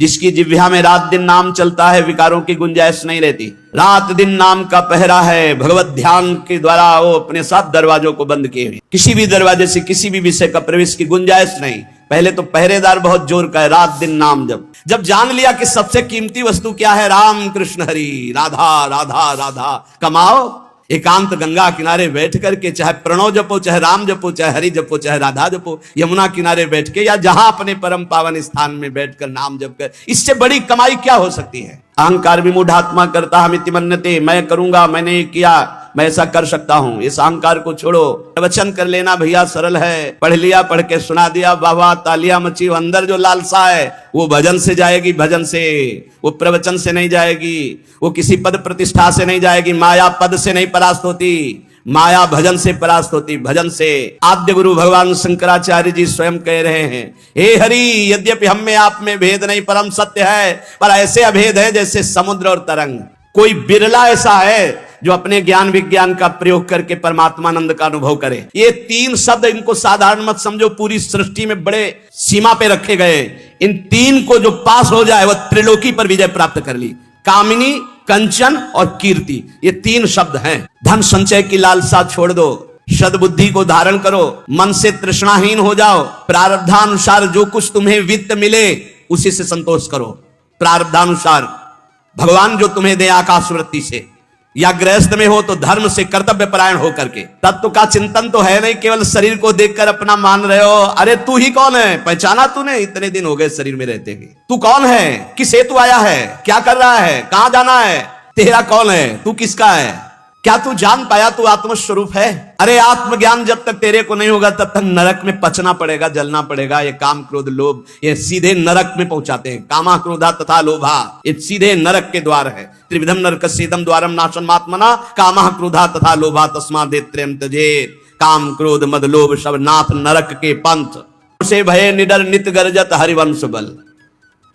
जिसकी जिह्वा में रात दिन नाम चलता है, विकारों की गुंजाइश नहीं रहती। रात दिन नाम का पहरा है, भगवत ध्यान के द्वारा वो अपने सब दरवाजों को बंद किए हुए, किसी भी दरवाजे से किसी भी विषय का प्रवेश की गुंजाइश नहीं। पहले तो पहरेदार बहुत जोर का है, रात दिन नाम जब जान लिया कि सबसे कीमती वस्तु क्या है, राम कृष्ण हरि, राधा राधा राधा, कमाओ एकांत गंगा किनारे बैठ करके, चाहे प्रणव जपो, चाहे राम जपो, चाहे हरि जपो, चाहे राधा जपो, यमुना किनारे बैठ के या जहां अपने परम पावन स्थान में बैठकर नाम जप कर, इससे बड़ी कमाई क्या हो सकती है। अहंकार विमूढ़ आत्मा करता हमिति मन्यते, मैं करूंगा, मैंने ये किया, मैं ऐसा कर सकता हूं, इस अहंकार को छोड़ो। प्रवचन कर लेना भैया सरल है, पढ़ लिया, पढ़ के सुना दिया, वाह वाह तालियां मची। अंदर जो लालसा है वो भजन से जाएगी, भजन से, वो प्रवचन से नहीं जाएगी, वो किसी पद प्रतिष्ठा से नहीं जाएगी। माया पद से नहीं परास्त होती, माया भजन से परास्त होती, भजन से। आद्य गुरु भगवान शंकराचार्य जी स्वयं कह रहे हैं, हे हरि, यद्यपि हम में आप में भेद नहीं, परम सत्य है, पर ऐसे अभेद है जैसे समुद्र और तरंग। कोई बिरला ऐसा है जो अपने ज्ञान विज्ञान का प्रयोग करके परमात्मानंद का अनुभव करे। ये तीन शब्द, इनको साधारण मत समझो, पूरी सृष्टि में बड़े सीमा पे रखे गए। इन तीन को जो पास हो जाए वह त्रिलोकी पर विजय प्राप्त कर ली। कामिनी, कंचन और कीर्ति, ये तीन शब्द हैं। धन संचय की लालसा छोड़ दो, सद्बुद्धि को धारण करो, मन से तृष्णाहीन हो जाओ, प्रारब्धानुसार जो कुछ तुम्हें वित्त मिले उसी से संतोष करो। प्रारब्धानुसार भगवान जो तुम्हें दे आकाश वृत्ति से, या गृहस्थ में हो तो धर्म से, कर्तव्य परायण होकर के। तत्व का चिंतन तो है नहीं, केवल शरीर को देखकर अपना मान रहे हो। अरे तू ही कौन है, पहचाना तूने? इतने दिन हो गए शरीर में रहते हुए। तू कौन है, किस हेतु आया है, क्या कर रहा है, कहां जाना है, तेरा कौन है, तू किसका है? क्या तू जान पाया तू आत्मस्वरूप है? अरे आत्मज्ञान जब तक तेरे को नहीं होगा तब तक नरक में पचना पड़ेगा, जलना पड़ेगा। ये काम क्रोध लोभ ये सीधे नरक में पहुंचाते हैं। कामा क्रोधा तथा लोभा, ये सीधे नरक के द्वार है। त्रिविधम नरकस्येदं द्वारम नाशनमात्मना कामा क्रोधा तथा लोभा तस्मादेत्रयं त्यजेत्। काम क्रोध मद लोभ सब नाथ नरक के पंथ। से भय निडर नित गर्जत हरिवंश बल।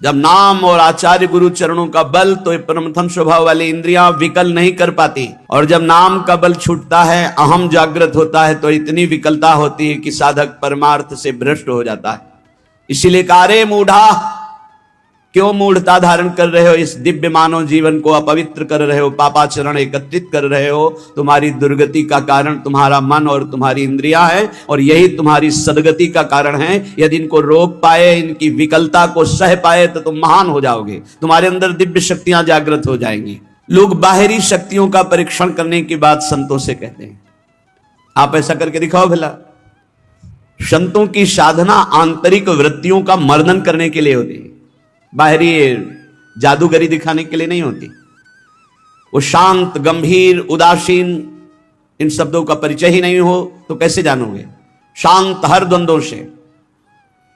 जब नाम और आचार्य गुरु चरणों का बल, तो ये परमथम स्वभाव वाली इंद्रियां विकल नहीं कर पाती। और जब नाम का बल छूटता है, अहम जागृत होता है, तो इतनी विकलता होती है कि साधक परमार्थ से भ्रष्ट हो जाता है। इसीलिए कारे मूढ़ा, क्यों मूढ़ता धारण कर रहे हो? इस दिव्य मानव जीवन को अपवित्र कर रहे हो, पापाचरण एकत्रित कर रहे हो। तुम्हारी दुर्गति का कारण तुम्हारा मन और तुम्हारी इंद्रियां हैं, और यही तुम्हारी सदगति का कारण है। यदि इनको रोक पाए, इनकी विकलता को सह पाए, तो तुम महान हो जाओगे। तुम्हारे अंदर दिव्य शक्तियां जागृत हो जाएंगी। लोग बाहरी शक्तियों का परीक्षण करने की बात संतों से कहते हैं। आप ऐसा करके दिखाओ भला। संतों की साधना आंतरिक वृत्तियों का मर्दन करने के लिए होती है, बाहरी जादूगरी दिखाने के लिए नहीं होती। वो शांत, गंभीर, उदासीन, इन शब्दों का परिचय ही नहीं हो तो कैसे जानोगे? शांत हर द्वंद्वों से,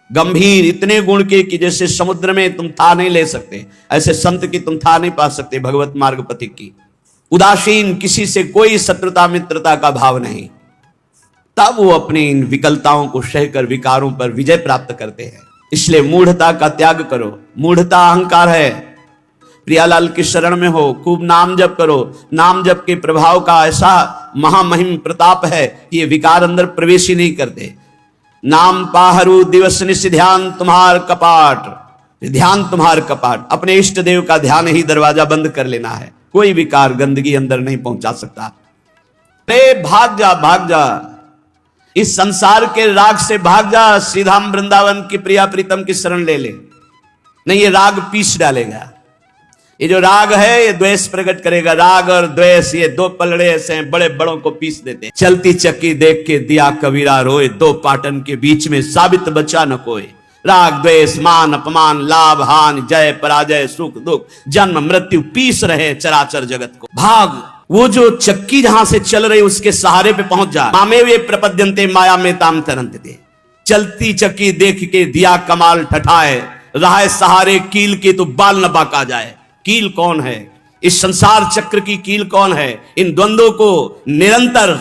गंभीर इतने गुण के कि जैसे समुद्र में तुम था नहीं ले सकते, ऐसे संत की तुम था नहीं पा सकते, भगवत मार्ग पथिक की। उदासीन, किसी से कोई शत्रुता मित्रता का भाव नहीं। तब वो अपनी इन विकलताओं को सहकर विकारों पर विजय प्राप्त करते हैं। इसलिए मूढ़ता का त्याग करो। मूढ़ता अहंकार है। प्रियालाल की शरण में हो, खूब नाम जप करो। नाम जप के प्रभाव का ऐसा महामहिम प्रताप है कि ये विकार अंदर प्रवेश ही नहीं करते। नाम पाहरू दिवस निश ध्यान तुम्हार कपाट, ध्यान तुम्हार कपाट। अपने इष्ट देव का ध्यान ही दरवाजा बंद कर लेना है। कोई विकार, गंदगी अंदर नहीं पहुंचा सकता। अरे भाग जा, भाग जा, इस संसार के राग से भाग जा। श्रीधाम वृंदावन की प्रिया प्रीतम की शरण ले ले। नहीं, ये राग पीस डालेगा। ये जो राग है ये द्वेष प्रकट करेगा। राग और द्वेष ये दो पलड़े ऐसे हैं, बड़े बड़ों को पीस देते हैं। चलती चक्की देख के दिया कबीरा रोए, दो पाटन के बीच में साबित बचा न कोई। राग द्वेष, मान अपमान, लाभ हानि, जय पराजय, सुख दुख, जन्म मृत्यु पीस रहे चराचर जगत को। भाग, वो जो चक्की जहां से चल रही उसके सहारे पे पहुंच जा। मामे वे प्रपद्यन्ते माया में ताम तरंते। चलती चक्की देख के दिया कमाल ठठाए, रहा सहारे कील के तो बाल न बाका जाए। कील कौन है? इस संसार चक्र की कील कौन है? इन द्वंद्वों को निरंतर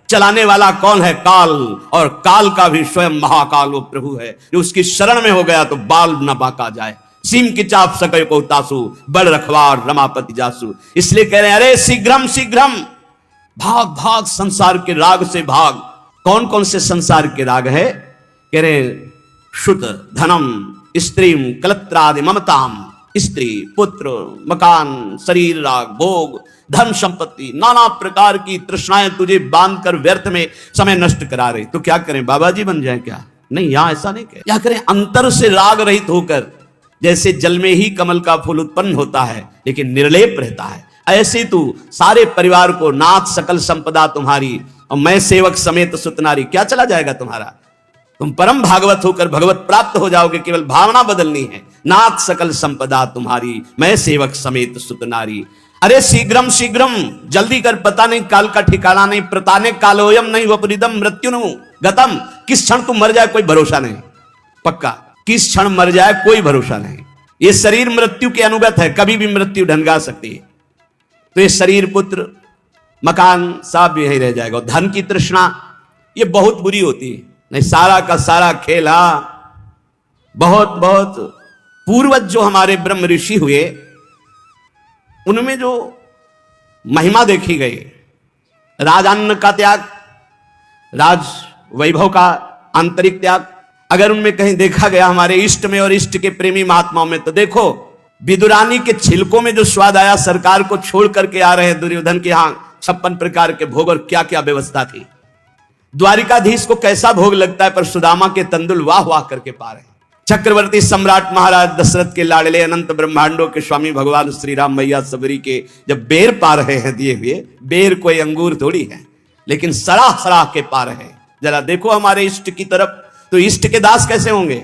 चलाने वाला कौन है? काल। और काल का भी स्वयं महाकाल वो प्रभु है जो उसकी शरण में हो गया तो बाल न बाका जाए। सीम की चाप सके को तासु, बड़ रखवार रमापति जासु। इसलिए कह रहे हैं, अरे शीघ्रम शीघ्रम, भाग भाग, संसार के राग से भाग। कौन कौन से संसार के राग है? कह रहे शुद्ध धनम, स्त्री कलत्रादि ममताम, स्त्री पुत्र मकान शरीर राग भोग धन संपत्ति नाना प्रकार की तृष्णाएं तुझे बांधकर व्यर्थ में समय नष्ट करा रही, तो क्या करें, बाबा जी बन जाए क्या? नहीं, यहां ऐसा नहीं कहे। क्या करें? अंतर से राग रहित होकर, जैसे जल में ही कमल का फूल उत्पन्न होता है लेकिन निर्लेप रहता है, ऐसे तू सारे परिवार को नाथ सकल संपदा तुम्हारी और मैं सेवक समेत सुतनारी, क्या चला जाएगा तुम्हारा? तुम परम भागवत होकर भगवत प्राप्त हो जाओगे, केवल भावना बदलनी है। नाथ सकल संपदा तुम्हारी मैं सेवक समेत सुतनारी। अरे शीघ्रम शीघ्रम, जल्दी कर, पता नहीं काल का ठिकाना नहीं, प्रताने कालोयम नहीं वपुरिदम मृत्युनु गतम, किस क्षण तुम मर जाए कोई भरोसा नहीं, पक्का किस क्षण मर जाए कोई भरोसा नहीं। ये शरीर मृत्यु के अनुगत है, कभी भी मृत्यु ढंगा सकती है। तो ये शरीर पुत्र मकान सब यही रह जाएगा। धन की तृष्णा ये बहुत बुरी होती है, नहीं सारा का सारा खेला। बहुत बहुत पूर्वज जो हमारे ब्रह्म ऋषि हुए उनमें जो महिमा देखी गई, राजान्न का त्याग, राज वैभव का आंतरिक त्याग, अगर उनमें कहीं देखा गया हमारे इष्ट में और इष्ट के प्रेमी महात्माओं में, तो देखो विदुरानी के छिलकों में जो स्वाद आया, सरकार को छोड़ करके आ रहे हैं दुर्योधन के यहां 56 प्रकार के भोग और क्या क्या व्यवस्था थी। द्वारिकाधीश को कैसा भोग लगता है, पर सुदामा के तंदुल वाह वाह करके पा रहे हैं। चक्रवर्ती सम्राट महाराज दशरथ के लाडले अनंत ब्रह्मांडों के स्वामी भगवान श्री राम मैया सबरी के जब बेर पा रहे हैं दिए हुए, बेर कोई अंगूर थोड़ी है, लेकिन सराह सराह के पा रहे हैं। जरा देखो हमारे इष्ट की तरफ, तो इष्ट के दास कैसे होंगे?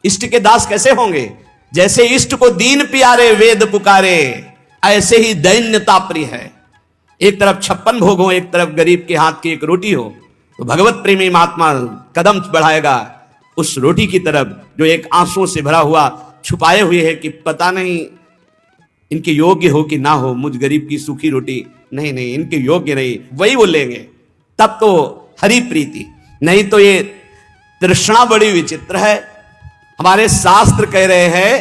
इष्ट के दास कैसे होंगे? जैसे इष्ट को दीन प्यारे वेद पुकारे, ऐसे ही दैन्यता प्रिय है। एक तरफ 56 भोग हो, एक तरफ गरीब के हाथ की एक रोटी हो, तो भगवत प्रेमी महात्मा कदम बढ़ाएगा उस रोटी की तरफ जो एक आंसुओं से भरा हुआ छुपाए हुए है कि पता नहीं इनके योग्य हो कि ना हो, मुझ गरीब की सूखी रोटी नहीं नहीं इनके योग्य नहीं, वही वो लेंगे, तब तो हरि प्रीति। नहीं तो ये तृष्णा बड़ी विचित्र है। हमारे शास्त्र कह रहे हैं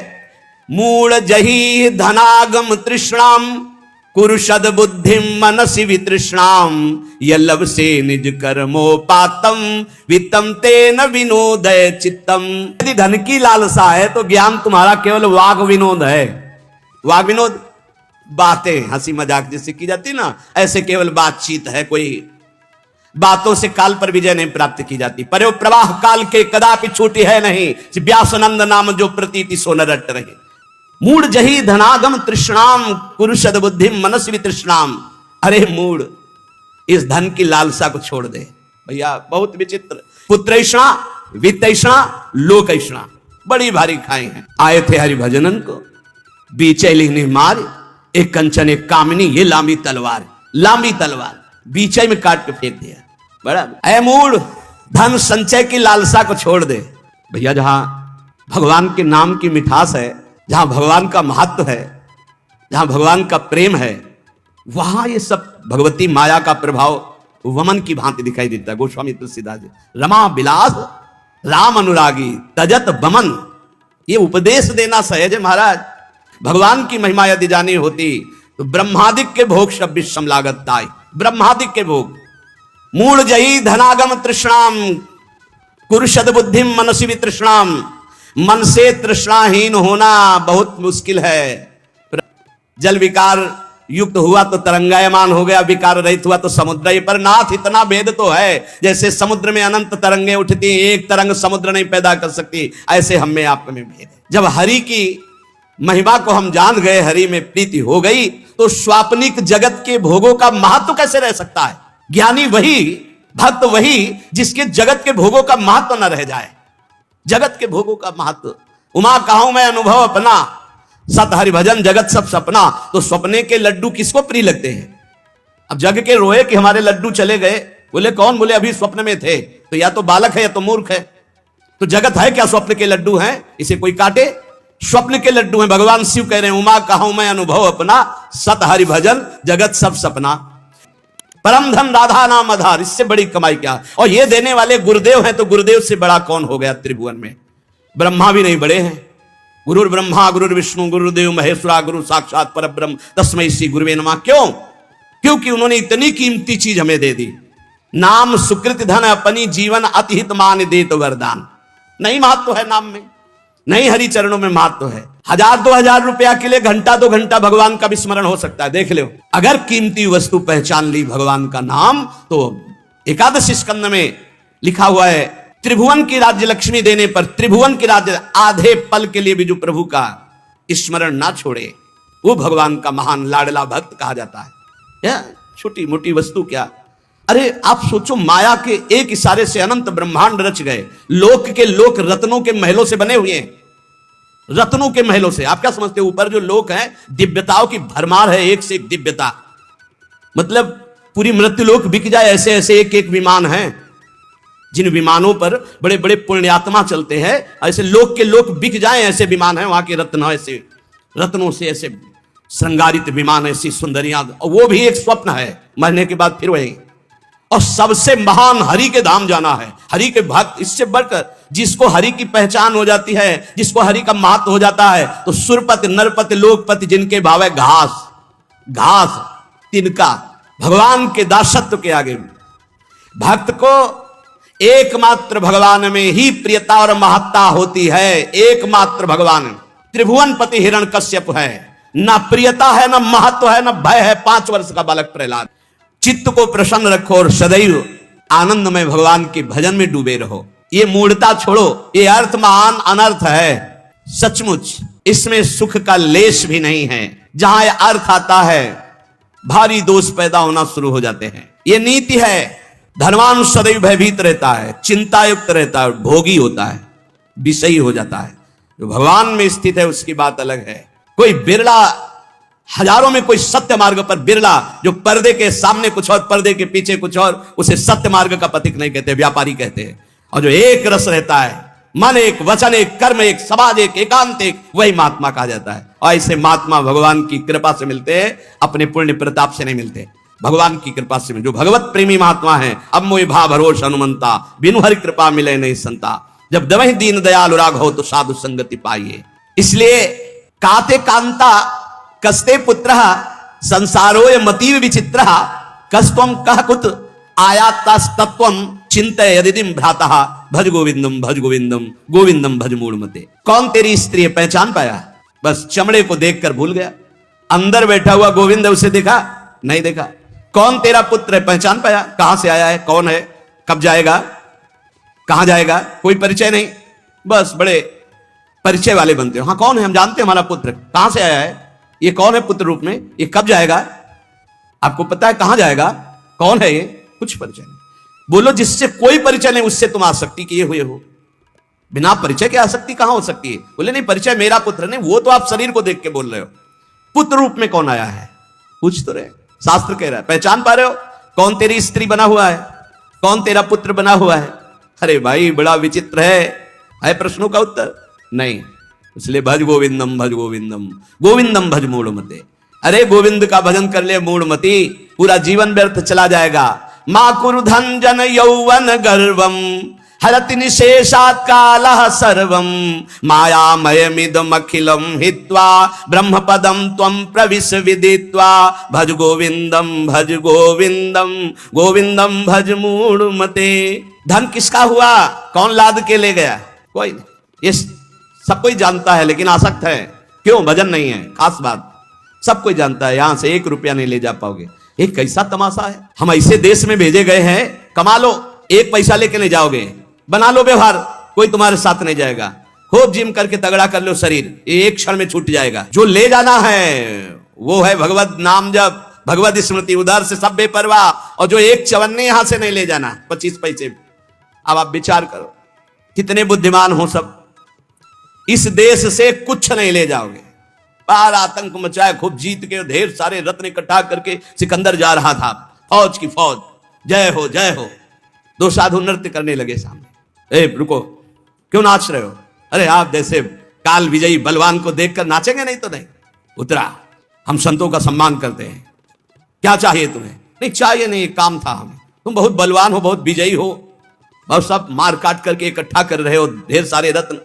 मूढ़ जही धनागम तृष्णाम कुरुषद बुद्धिम मनसि वितृष्णाम यल्लभ से निज कर्मोपातम वित्तम तेन विनोदय चित्तम। यदि धन की लालसा है तो ज्ञान तुम्हारा केवल वाग विनोद है। वाग विनोद बातें, हंसी मजाक जैसे की जाती ना, ऐसे केवल बातचीत है, कोई बातों से काल पर विजय नहीं प्राप्त की जाती। पर प्रवाह काल के कदापि छूटी है नहीं, व्यासनंद नाम जो प्रतीति सो न रट रहे। मूढ़ जही धनागम तृष्णाम कुरुषद बुद्धि मनस वितृष्णाम। अरे मूढ़, इस धन की लालसा को छोड़ दे भैया। बहुत विचित्र, पुत्रैषणा वित्तैषणा लोकैषणा बड़ी भारी खाए हैं। आए थे हरि भजनन को, बीचे लिखने मार एक कंचन एक कामिनी, ये लांबी तलवार, लांबी तलवार बीचे में काट के फेंक दिया। बड़ा ऐ मूढ़, धन संचय की लालसा को छोड़ दे भैया। जहां भगवान के नाम की मिठास है, जहां भगवान का महत्व है, जहां भगवान का प्रेम है, वहां ये सब भगवती माया का प्रभाव वमन की भांति दिखाई देता है। गोस्वामी तुलसीदास जी, रमा विलास राम अनुरागी तजत बमन, ये उपदेश देना सहज है महाराज। भगवान की महिमा यदि जानी होती तो ब्रह्मादिक के भोग सब विषम लागत ताई, ब्रह्मादिक के भोग। मूढ़ जही धनागम तृष्णाम कुरुषद बुद्धि मनसि वितृष्णाम। मन से तृष्णाहीन होना बहुत मुश्किल है। जल विकार युक्त हुआ तो तरंगायमान हो गया, विकार रहित हुआ तो समुद्र ही। पर नाथ इतना भेद तो है, जैसे समुद्र में अनंत तरंगे उठती, एक तरंग समुद्र नहीं पैदा कर सकती, ऐसे हम में आप में भेद है। जब हरि की महिमा को हम जान गए, हरि में प्रीति हो गई, तो स्वाप्निक जगत के भोगों का महत्व कैसे रह सकता है? ज्ञानी वही, भक्त वही जिसके जगत के भोगों का महत्व न रह जाए। जगत के भोगों का महत्व, उमा कहूं मैं अनुभव अपना, सत हरि भजन जगत सब सपना। तो सपने के लड्डू किसको प्रिय लगते हैं? अब जग के रोए कि हमारे लड्डू चले गए, बोले कौन? बोले अभी स्वप्न में थे। तो या तो बालक है या तो मूर्ख है। तो जगत है क्या? स्वप्न के लड्डू हैं, इसे कोई काटे? स्वप्न के लड्डू हैं। भगवान शिव कह रहे हैं उमा कहूं मैं अनुभव अपना, सत हरि भजन जगत सब सपना। परम धन राधा नाम आधार, इससे बड़ी कमाई क्या? और ये देने वाले गुरुदेव हैं, तो गुरुदेव से बड़ा कौन हो गया त्रिभुवन में? ब्रह्मा भी नहीं बड़े हैं। गुरुर ब्रह्मा गुरुर विष्णु गुरुदेव महेश्वरा गुरु साक्षात परब्रह्म तस्मै श्री गुरुवे नमः। क्यों? क्योंकि उन्होंने इतनी कीमती चीज हमें दे दी। नाम सुकृत धन अपनी जीवन अतिहित मान दे तो वरदान। नहीं महत्व है नाम में, नहीं हरि चरणों में महत्व है। 1000-2000 रुपया के लिए घंटा 2 घंटा भगवान का विस्मरण हो सकता है, देख लो। अगर कीमती वस्तु पहचान ली भगवान का नाम, तो एकादश स्कंद में लिखा हुआ है, त्रिभुवन की राज्य लक्ष्मी देने पर, त्रिभुवन की राज्य, आधे पल के लिए भी जो प्रभु का स्मरण ना छोड़े, वो भगवान का महान लाडला भक्त कहा जाता है। यह छोटी मोटी वस्तु क्या, अरे आप सोचो, माया के एक इशारे से अनंत ब्रह्मांड रच गए। लोक के लोक रत्नों के महलों से बने हुए हैं, रत्नों के महलों से। आप क्या समझते हो, ऊपर जो लोक है दिव्यताओं की भरमार है, एक से एक दिव्यता। मतलब पूरी मृत्युलोक बिक जाए, ऐसे ऐसे एक एक विमान हैं, जिन विमानों पर बड़े बड़े पुण्यात्मा चलते हैं, ऐसे लोक के लोक बिक जाए, ऐसे विमान हैं। वहां के रत्न ऐसे, रत्नों से ऐसे श्रृंगारित विमान, ऐसी सुंदरियां, वो भी एक स्वप्न है, मरने के बाद फिर वही। और सबसे महान हरि के धाम जाना है, हरि के भक्त। इससे बढ़कर जिसको हरि की पहचान हो जाती है, जिसको हरि का महत्व हो जाता है, तो सुरपति नरपति लोकपति जिनके भाव है घास घास तिनका, भगवान के दासत्व के आगे भक्त को एकमात्र भगवान में ही प्रियता और महत्ता होती है। एकमात्र भगवान त्रिभुवनपति हिरण्यकश्यप है, ना प्रियता है, ना महत्व है, ना भय है। 5 वर्ष का बालक प्रहलाद। चित्त को प्रसन्न रखो और सदैव आनंद में भगवान के भजन में डूबे रहो। ये मूढ़ता छोड़ो, ये अर्थ महान अनर्थ है सचमुच, इसमें सुख का लेश भी नहीं है। जहां यह अर्थ आता है, भारी दोष पैदा होना शुरू हो जाते हैं। ये नीति है, धनवान सदैव भयभीत रहता है, चिंता युक्त रहता है, भोगी होता है, विषयी हो जाता है। जो भगवान में स्थित है उसकी बात अलग है। कोई बिरला, हजारों में कोई सत्य मार्ग पर बिरला, जो पर्दे के सामने कुछ और पर्दे के पीछे कुछ और, उसे सत्य मार्ग का पथिक नहीं कहते, व्यापारी कहते हैं। और जो एक रस रहता है, मन एक, वचन एक, कर्म एक, समाज एक, एकांत एक, वही महात्मा कहा जाता है। और ऐसे महात्मा भगवान की कृपा से मिलते हैं, अपने पुण्य प्रताप से नहीं मिलते, भगवान की कृपा से। जो भगवत प्रेमी महात्मा है, अब मोहि भा भरोस हनुमंता, बिनु हरि कृपा मिले नहीं संता। जब दवहि दीन दयाल राघव तो साधु संगति पाइए। इसलिए काते कांता कस्ते पुत्र संसारोय मतीव विचित्र कस्तम कह कुत आयातस्तत्वम चिंतय यदिदिम भ्रातः भज गोविंदम भज गोविंदम गोविंदम भज मूढ़मते। कौन तेरी स्त्री है, पहचान पाया? बस चमड़े को देखकर भूल गया। अंदर बैठा हुआ गोविंद उसे देखा नहीं देखा। कौन तेरा पुत्र है, पहचान पाया? कहां से आया है, कौन है, कब जाएगा, कहां जाएगा, कोई परिचय नहीं। बस बड़े परिचय वाले बनते हो। हाँ कौन है, हम जानते हैं हमारा पुत्र कहां से आया है, ये कौन है पुत्र रूप में, ये कब जाएगा, आपको पता है कहां जाएगा, कौन है ये, कुछ परिचय नहीं। बोलो जिससे कोई परिचय नहीं उससे तुम आसक्ति किए हुए हो। बिना परिचय के आसक्ति कहां हो सकती है? बोले नहीं परिचय मेरा पुत्र नहीं, वो तो आप शरीर को देख के बोल रहे हो। पुत्र रूप में कौन आया है, पूछ तो रहे। शास्त्र कह रहा है, पहचान पा रहे हो? कौन तेरी स्त्री बना हुआ है, कौन तेरा पुत्र बना हुआ है? अरे भाई बड़ा विचित्र है प्रश्नों का उत्तर नहीं। इसलिए भज गोविंदम भज गोविंदम गोविंदम भज मूढ़मते। अरे गोविंद का भजन कर ले मूढ़मती, पूरा जीवन व्यर्थ चला जाएगा। मां कुरु धन जन यौवन गर्वम हरति निशेषात् कालः सर्वम मायामयमिदमखिलं हित्वा ब्रह्मपदं त्वं प्रविश विदित्वा भज गोविंदम भज गोविंदम गोविंदम भज मूढ़मते। धन किसका हुआ, कौन लाद के ले गया? कोई नहीं, ये सब कोई जानता है लेकिन आसक्त है। क्यों? भजन नहीं है, खास बात। सब कोई जानता है, यहां से 1 रुपया नहीं ले जा पाओगे। एक कैसा तमाशा है, हम ऐसे देश में भेजे गए हैं, कमा लो, 1 पैसा लेके नहीं जाओगे, बना लो व्यवहार, कोई तुम्हारे साथ नहीं जाएगा। खूब जिम करके तगड़ा कर लो शरीर, ये एक क्षण में छूट जाएगा। जो ले जाना है वो है भगवत नाम जप, भगवत स्मृति, उधर से सब बेपरवाह। और जो 1 चवन्ने यहां से नहीं ले जाना, 25 पैसे। अब आप विचार करो कितने बुद्धिमान हो सब, इस देश से कुछ नहीं ले जाओगे। बाहर आतंक मचाया, खूब जीत के ढेर सारे रत्न इकट्ठा करके सिकंदर जा रहा था, फौज की फौज, जय हो जय हो। 2 साधु नृत्य करने लगे सामने। ए रुको, क्यों नाच रहे हो? अरे आप जैसे काल विजयी बलवान को देखकर नाचेंगे नहीं तो नहीं। उतरा, हम संतों का सम्मान करते हैं, क्या चाहिए तुम्हें? नहीं चाहिए नहीं, एक काम था हमें। तुम बहुत बलवान हो, बहुत विजयी हो, और सब मार काट करके इकट्ठा कर रहे हो ढेर सारे रत्न।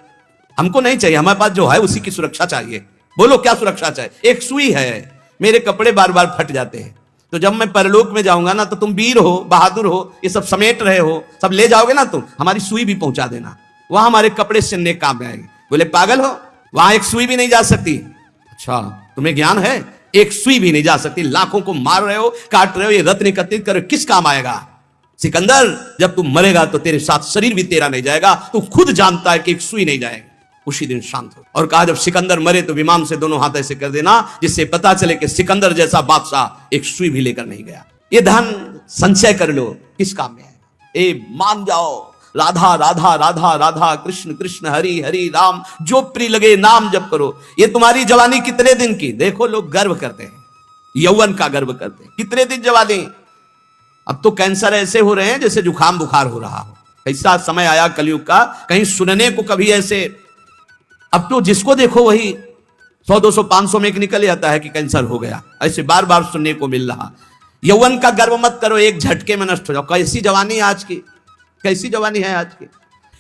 हमको नहीं चाहिए, हमारे पास जो है उसी की सुरक्षा चाहिए। बोलो क्या सुरक्षा चाहिए? एक सुई है, मेरे कपड़े बार बार फट जाते हैं, तो जब मैं परलोक में जाऊंगा ना, तो तुम वीर हो, बहादुर हो, ये सब समेट रहे हो, सब ले जाओगे ना तुम, हमारी सुई भी पहुंचा देना, वहां हमारे कपड़े सिलने काम आएंगे। बोले पागल हो, वहां एक सुई भी नहीं जा सकती। अच्छा तुम्हें ज्ञान है, एक सुई भी नहीं जा सकती, लाखों को मार रहे हो, काट रहे हो, ये रत्न एकत्रित कर किस काम आएगा? सिकंदर जब तू मरेगा तो तेरे साथ शरीर भी तेरा नहीं जाएगा, तू खुद जानता है कि एक सुई नहीं जाएगी। उसी दिन शांत हो और कहा जब सिकंदर मरे तो विमान से दोनों हाथ ऐसे कर देना जिससे पता चले कि सिकंदर जैसा बादशाह एक सुई भी लेकर नहीं गया। ये धन संचय कर लो, किस काम में आएगा? ए मान जाओ, राधा राधा राधा राधा, कृष्ण कृष्ण हरि हरि राम, जो प्रिय लगे नाम जप करो। ये तुम्हारी जवानी कितने दिन की? देखो लोग गर्व करते हैं, यौवन का गर्व करते हैं, कितने दिन जवानी। अब तो कैंसर ऐसे हो रहे हैं जैसे जुकाम बुखार हो रहा हो। ऐसा समय आया कलयुग का, कहीं सुनने को कभी ऐसे। अब तो जिसको देखो वही 100 200 500 में एक निकल जाता है कि कैंसर हो गया, ऐसे बार बार सुनने को मिल रहा। यौवन का गर्व मत करो, एक झटके में नष्ट हो जाओ। कैसी जवानी आज की, कैसी जवानी है आज की।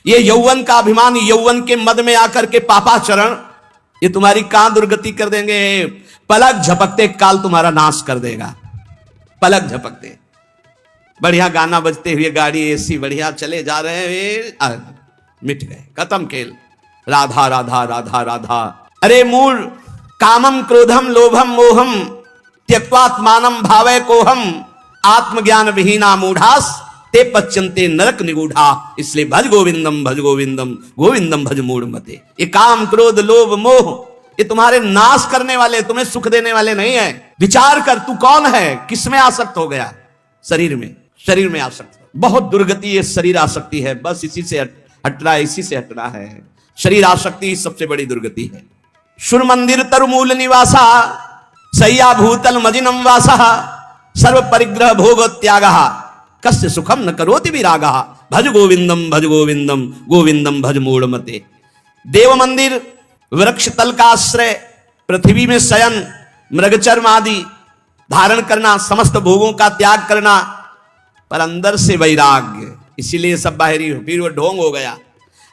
ये यौवन का अभिमान, यौवन के मद में आकर के पापाचरण, ये तुम्हारी कहां दुर्गति कर देंगे। पलक झपकते काल तुम्हारा नाश कर देगा, पलक झपकते। बढ़िया गाना बजते हुए गाड़ी एसी बढ़िया चले जा रहे हैं, मिट गए, खत्म खेल। राधा राधा राधा राधा। अरे मूल कामम क्रोधम लोभम मोहम त्यक्त्वात्मानं भावय कोहम आत्मज्ञान विहीना मूढ़ास ते पच्यन्ते नरक निगूढ़ा। इसलिए भज गोविंदम भज गोविंदम गोविंदम भज मूढ़ मते। ये काम क्रोध लोभ मोह ये तुम्हारे नाश करने वाले, तुम्हें सुख देने वाले नहीं है। विचार कर तू कौन है, किसमें आसक्त हो गया? शरीर में, शरीर में आसक्त। बहुत दुर्गति ये शरीर आसक्ति है, बस इसी से हटना है, इसी से हटना है। शरीर आसक्ति सबसे बड़ी दुर्गति है। शुर मंदिर तरुमूल निवासा सैया भूतल मजिनम वासा सर्व परिग्रह भोग त्याग कस्य सुखम न करोति विरागा। भज गोविंदम भज गोविंदम गोविंदम भज मूढ़ मते। देव मंदिर, वृक्ष तल का आश्रय, पृथ्वी में शयन, मृगचर्म आदि धारण करना, समस्त भोगों का त्याग करना, पर अंदर से वैराग्य। इसीलिए सब बाहरी फिर वो ढोंग हो गया।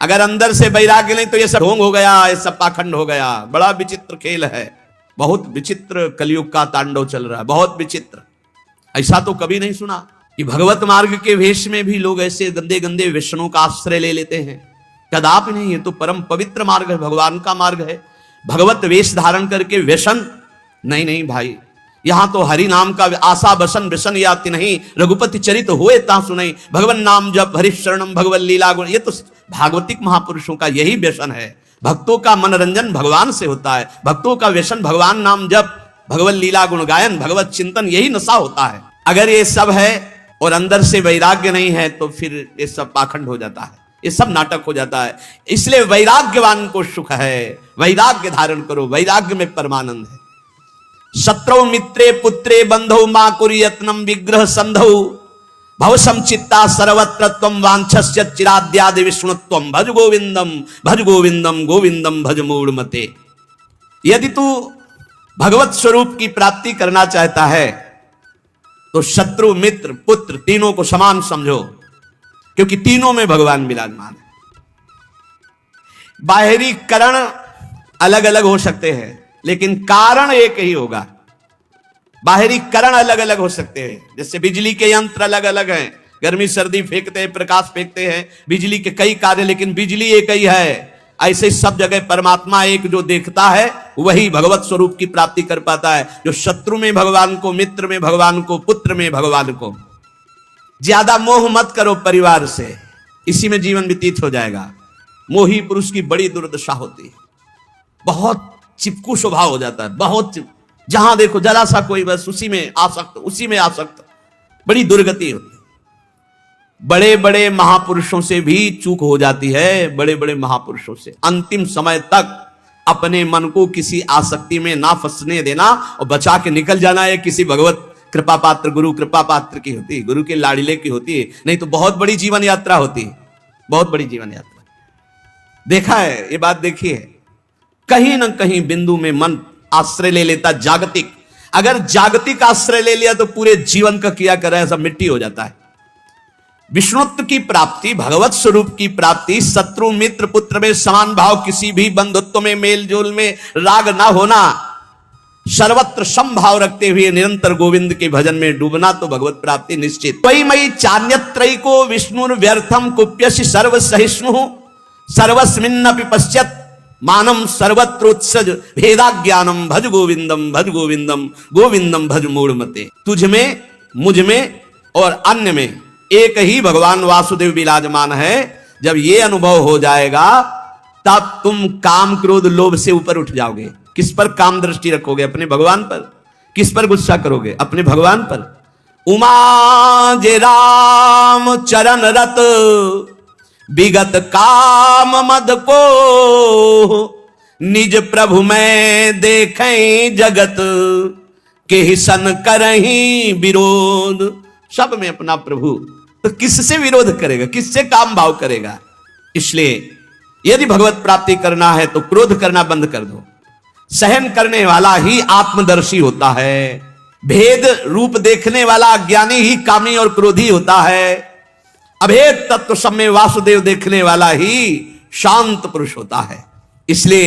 अगर अंदर से वैराग्य नहीं तो ये सब ढोंग हो गया, ये सब पाखंड हो गया। बड़ा विचित्र खेल है, बहुत विचित्र कलयुग का तांडव चल रहा है, बहुत विचित्र। ऐसा तो कभी नहीं सुना कि भगवत मार्ग के वेश में भी लोग ऐसे गंदे गंदे व्यसनों का आश्रय ले लेते हैं। कदापि नहीं, ये तो परम पवित्र मार्ग है, भगवान का मार्ग है। भगवत वेश धारण करके व्यसन नहीं, नहीं भाई। यहां तो हरि नाम का आशा बसन व्यसन याति नहीं, रघुपति चरित होए ता सुनई, भगवान नाम जब हरि शरणम भगवत लीला गुण। ये तो भागवतिक महापुरुषों का यही व्यसन है। भक्तों का मनोरंजन भगवान से होता है, भक्तों का व्यसन भगवान नाम जप, भगवत लीला गुण गायन, भगवत चिंतन, यही नशा होता है। अगर ये सब है और अंदर से वैराग्य नहीं है तो फिर ये सब पाखंड हो जाता है, ये सब नाटक हो जाता है। इसलिए वैराग्यवान को सुख है, वैराग्य धारण करो, वैराग्य में परमानंद है। शत्रौ मित्रे पुत्रे बंधौ मां कुर्यत्नम विग्रह संधौ भव संचित्ता सर्वत्र त्वं वांछस्य चिराद्यादि विष्णुत्वं। भज गोविंदम भज गोविंदम गोविंदम भज मूढ़ मते। यदि तू भगवत स्वरूप की प्राप्ति करना चाहता है तो शत्रु मित्र पुत्र तीनों को समान समझो, क्योंकि तीनों में भगवान विराजमान है। बाहरी कारण अलग अलग हो सकते हैं लेकिन कारण एक ही होगा। बाहरी कारण अलग अलग हो सकते हैं, जैसे बिजली के यंत्र अलग अलग हैं, गर्मी सर्दी फेंकते हैं, प्रकाश फेंकते हैं, बिजली के कई कार्य, लेकिन बिजली एक ही है। ऐसे सब जगह परमात्मा एक जो देखता है वही भगवत स्वरूप की प्राप्ति कर पाता है। जो शत्रु में भगवान को, मित्र में भगवान को, पुत्र में भगवान को। ज्यादा मोह मत करो परिवार से, इसी में जीवन व्यतीत हो जाएगा। मोही पुरुष की बड़ी दुर्दशा होती है, बहुत चिपकू स्वभाव हो जाता है, बहुत जहां देखो जरा सा कोई बस उसी में आसक्त, उसी में आसक्त, बड़ी दुर्गति होती है। बड़े बड़े महापुरुषों से भी चूक हो जाती है, बड़े बड़े महापुरुषों से। अंतिम समय तक अपने मन को किसी आसक्ति में ना फंसने देना और बचा के निकल जाना है। किसी भगवत कृपा पात्र, गुरु कृपा पात्र की होती है, गुरु के लाड़िले की होती है, नहीं तो बहुत बड़ी जीवन यात्रा होती है, बहुत बड़ी जीवन यात्रा। देखा है ये बात, देखी है। कहीं ना कहीं बिंदु में मन आश्रय ले लेता जागतिक। अगर जागतिक आश्रय ले लिया तो पूरे जीवन का किया कर रहा है सब मिट्टी हो जाता है। विष्णुत्व की प्राप्ति, भगवत स्वरूप की प्राप्ति, शत्रु मित्र पुत्र में समान भाव, किसी भी बंधुत्व में, मेल जोल में राग ना होना, सर्वत्र समभाव रखते हुए निरंतर गोविंद के भजन में डूबना, तो भगवत प्राप्ति निश्चित। त्वयि मयि चान्यत्रैको विष्णुर्व्यर्थम कुप्यसि सर्व सहिष्णु सर्वस्मिन्नपि पश्यत् मानम सर्वत्रोत्सज भेदा ज्ञानम भज गोविंदम गोविंदम भज मूढ़मते। तुझ में, मुझ में और अन्य में एक ही भगवान वासुदेव विराजमान है। जब ये अनुभव हो जाएगा तब तुम काम क्रोध लोभ से ऊपर उठ जाओगे। किस पर काम दृष्टि रखोगे? अपने भगवान पर। किस पर गुस्सा करोगे? अपने भगवान पर। उमा जे राम चरण रत विगत काम मद को, निज प्रभु में देखें जगत के ही सन करहीं विरोध। सब में अपना प्रभु, तो किससे विरोध करेगा? किससे काम भाव करेगा? इसलिए यदि भगवत प्राप्ति करना है तो क्रोध करना बंद कर दो। सहन करने वाला ही आत्मदर्शी होता है। भेद रूप देखने वाला अज्ञानी ही कामी और क्रोधी होता है। अभेद तत्व सब में वासुदेव देखने वाला ही शांत पुरुष होता है। इसलिए